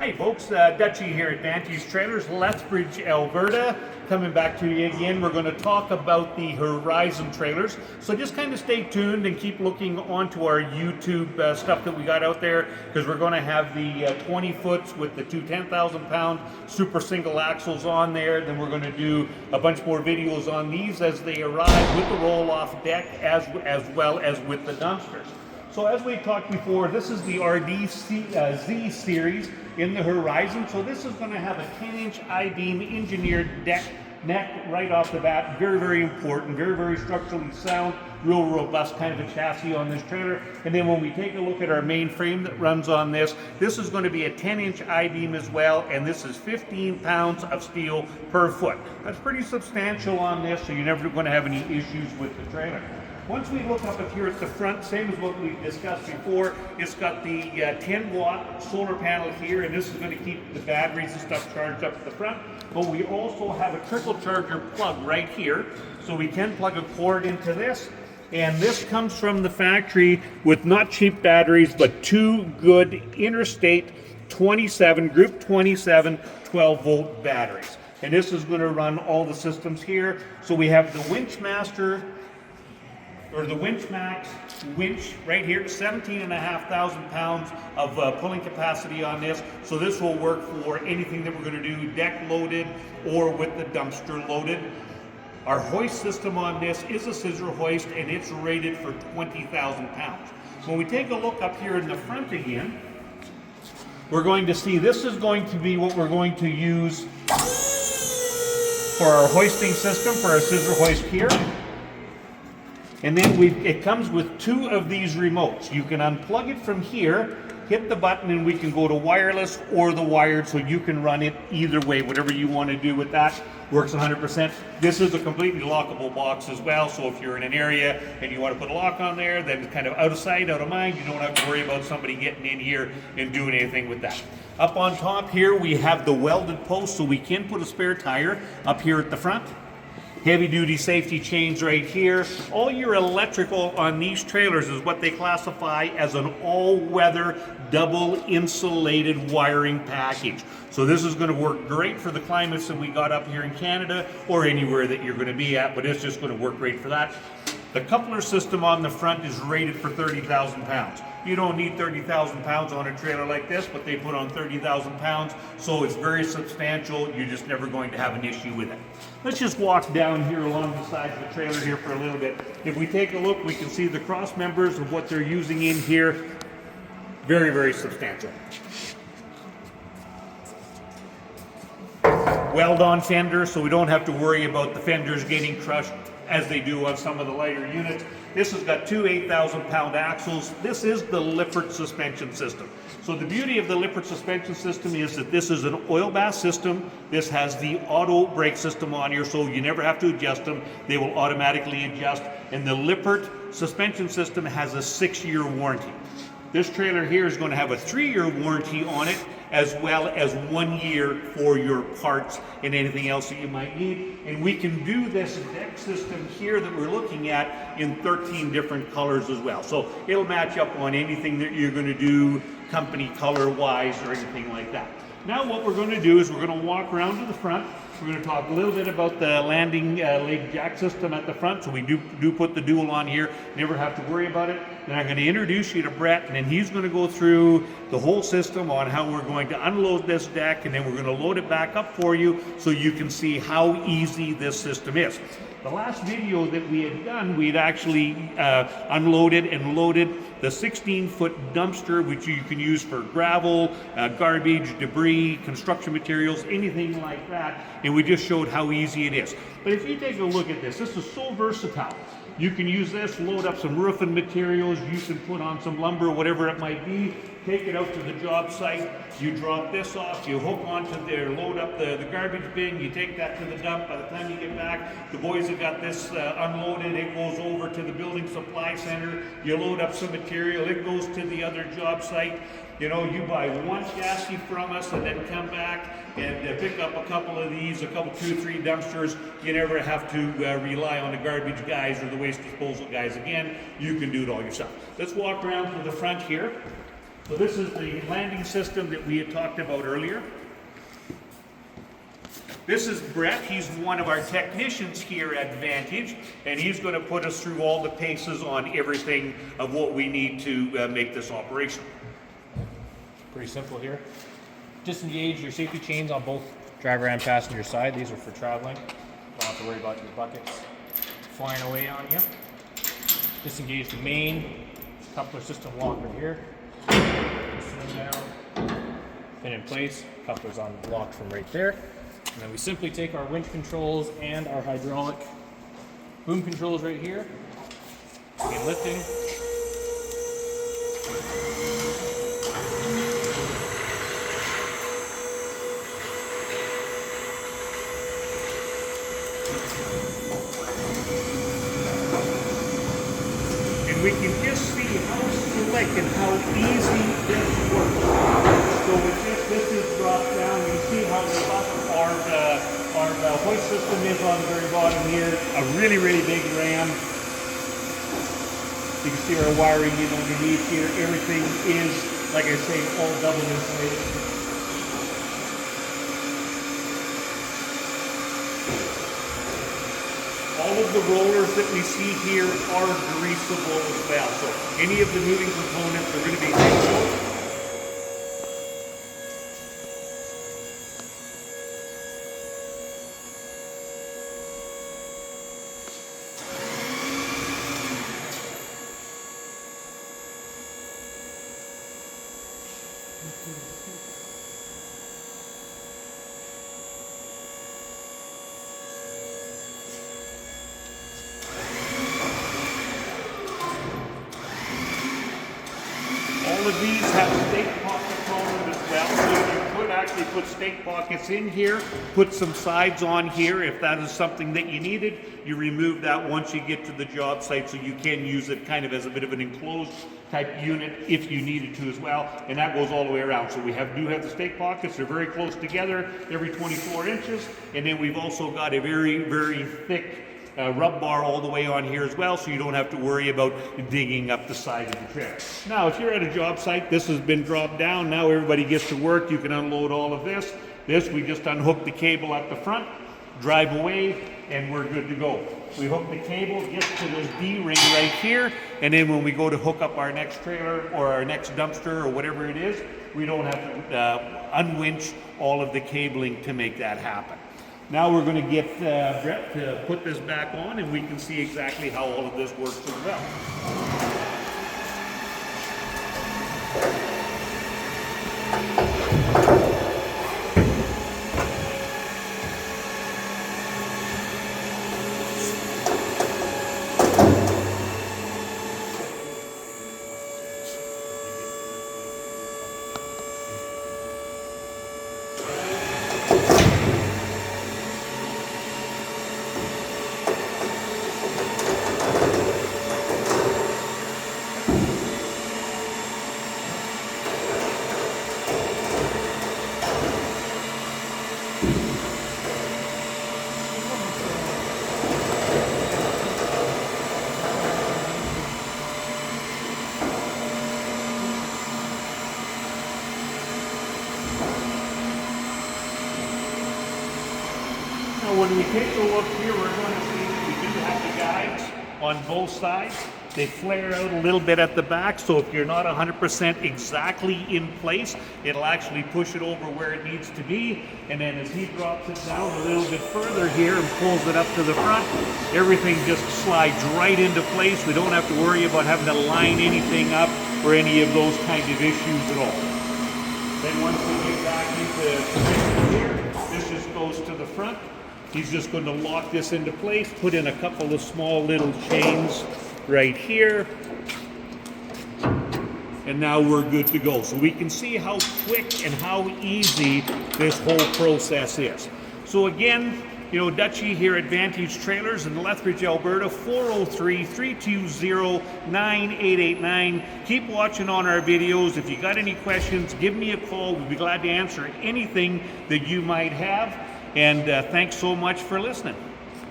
Hey folks, Dutchie here at Vantage Trailers, Lethbridge, Alberta. Coming back to you again. We're going to talk about the Horizon trailers. So just kind of stay tuned and keep looking onto our YouTube stuff that we got out there, because we're going to have the 20 foots with the two 10,000 pound super single axles on there. Then we're going to do a bunch more videos on these as they arrive with the roll-off deck as well as with the dumpsters. So as we talked before, this is the RDZ series in the Horizon. So this is going to have a 10-inch I-beam engineered neck right off the bat. Very, very important, very, very structurally sound, real robust kind of a chassis on this trailer. And then when we take a look at our main frame that runs on this, this is going to be a 10-inch I-beam as well, and this is 15 pounds of steel per foot. That's pretty substantial on this, so you're never going to have any issues with the trailer. Once we look up here at the front, same as what we discussed before, it's got the 10-watt solar panel here, and this is going to keep the batteries and stuff charged up at the front. But we also have a trickle charger plug right here, so we can plug a cord into this. And this comes from the factory with not cheap batteries, but two good Interstate 27, Group 27, 12-volt batteries. And this is going to run all the systems here. So we have the Winchmaster, or the WinchMax winch right here, 17,500 pounds of pulling capacity on this. So this will work for anything that we're going to do deck loaded or with the dumpster loaded. Our hoist system on this is a scissor hoist, and it's rated for 20,000 pounds. When we take a look up here in the front again, we're going to see this is going to be what we're going to use for our hoisting system, for our scissor hoist here. And then it comes with two of these remotes. You can unplug it from here, hit the button, and we can go to wireless or the wired, so you can run it either way. Whatever you want to do with that works 100%. This is a completely lockable box as well, so if you're in an area and you want to put a lock on there, then it's kind of out of sight, out of mind. You don't have to worry about somebody getting in here and doing anything with that. Up on top here, we have the welded post, so we can put a spare tire up here at the front. Heavy duty safety chains right here. All your electrical on these trailers is what they classify as an all-weather double insulated wiring package. So this is going to work great for the climates that we got up here in Canada or anywhere that you're going to be at, but it's just going to work great for that. The coupler system on the front is rated for 30,000 pounds. You don't need 30,000 pounds on a trailer like this, but they put on 30,000 pounds, so it's very substantial. You're just never going to have an issue with it. Let's just walk down here along the sides of the trailer here for a little bit. If we take a look, we can see the cross members of what they're using in here. Very, very substantial. Weld-on fender, so we don't have to worry about the fenders getting crushed as they do on some of the lighter units. This has got two 8,000 pound axles. This is the Lippert suspension system. So the beauty of the Lippert suspension system is that this is an oil bath system. This has the auto brake system on here, so you never have to adjust them. They will automatically adjust. And the Lippert suspension system has a 6-year warranty. This trailer here is going to have a 3-year warranty on it, as well as 1 year for your parts and anything else that you might need. And we can do this deck system here that we're looking at in 13 different colors as well. So it'll match up on anything that you're going to do company color wise or anything like that. Now what we're going to do is we're going to walk around to the front. We're going to talk a little bit about the landing leg jack system at the front. So we do put the dual on here, never have to worry about it. Then I'm going to introduce you to Brett, and then he's going to go through the whole system on how we're going to unload this deck, and then we're going to load it back up for you so you can see how easy this system is. The last video that we had done, we'd actually unloaded and loaded the 16-foot dumpster, which you can use for gravel, garbage, debris, construction materials, anything like that. And we just showed how easy it is. But if you take a look at this, this is so versatile. You can use this, load up some roofing materials, you can put on some lumber, whatever it might be, take it out to the job site, you drop this off, you hook onto there, load up the garbage bin, you take that to the dump. By the time you get back, the boys have got this unloaded, it goes over to the building supply center, you load up some material, it goes to the other job site. You know, you buy one chassis from us and then come back and pick up a couple of these, a couple, 2, 3 dumpsters. You never have to rely on the garbage guys or the waste disposal guys again. You can do it all yourself. Let's walk around to the front here. So this is the landing system that we had talked about earlier. This is Brett. He's one of our technicians here at Vantage, and he's going to put us through all the paces on everything of what we need to make this operational. Pretty simple here. Disengage your safety chains on both driver and passenger side. These are for traveling. Don't have to worry about your buckets flying away on you. Disengage the main coupler system lock right here. Pin down, pin in place. Coupler's on lock from right there. And then we simply take our winch controls and our hydraulic boom controls right here. Begin lifting. And we can just see how slick and how easy this works. So with this is dropped down. You see how robust our hoist system is on the very bottom here. A really, really big ram. You can see our wiring in underneath here. Everything is, like I say, all double insulated. All of the rollers that we see here are greasable as well. So any of the moving components are going to be greasable. All of these have stake pockets on them as well, so you could actually put stake pockets in here, put some sides on here if that is something that you needed. You remove that once you get to the job site, so you can use it kind of as a bit of an enclosed type unit if you needed to as well, and that goes all the way around. So we do have the stake pockets. They're very close together, every 24 inches, and then we've also got a very, very thick rub bar all the way on here as well, so you don't have to worry about digging up the side of the trailer. Now, if you're at a job site, this has been dropped down. Now everybody gets to work. You can unload all of this. We just unhook the cable at the front, drive away, and we're good to go. We hook the cable, gets to this D-ring right here, and then when we go to hook up our next trailer or our next dumpster or whatever it is, we don't have to unwinch all of the cabling to make that happen. Now we're going to get Brett to put this back on, and we can see exactly how all of this works as well. Now when we take a look here, we're going to see that we do have the guides on both sides. They flare out a little bit at the back, so if you're not 100% exactly in place, it'll actually push it over where it needs to be. And then as he drops it down a little bit further here and pulls it up to the front, everything just slides right into place. We don't have to worry about having to line anything up or any of those kind of issues at all. Then once we get back into position here, this just goes to the front. He's just going to lock this into place, put in a couple of small little chains right here, and now we're good to go. So we can see how quick and how easy this whole process is. So again, you know, Dutchie here at Vantage Trailers in Lethbridge, Alberta, 403-320-9889. Keep watching on our videos. If you got any questions, give me a call. We'd be glad to answer anything that you might have. And thanks so much for listening.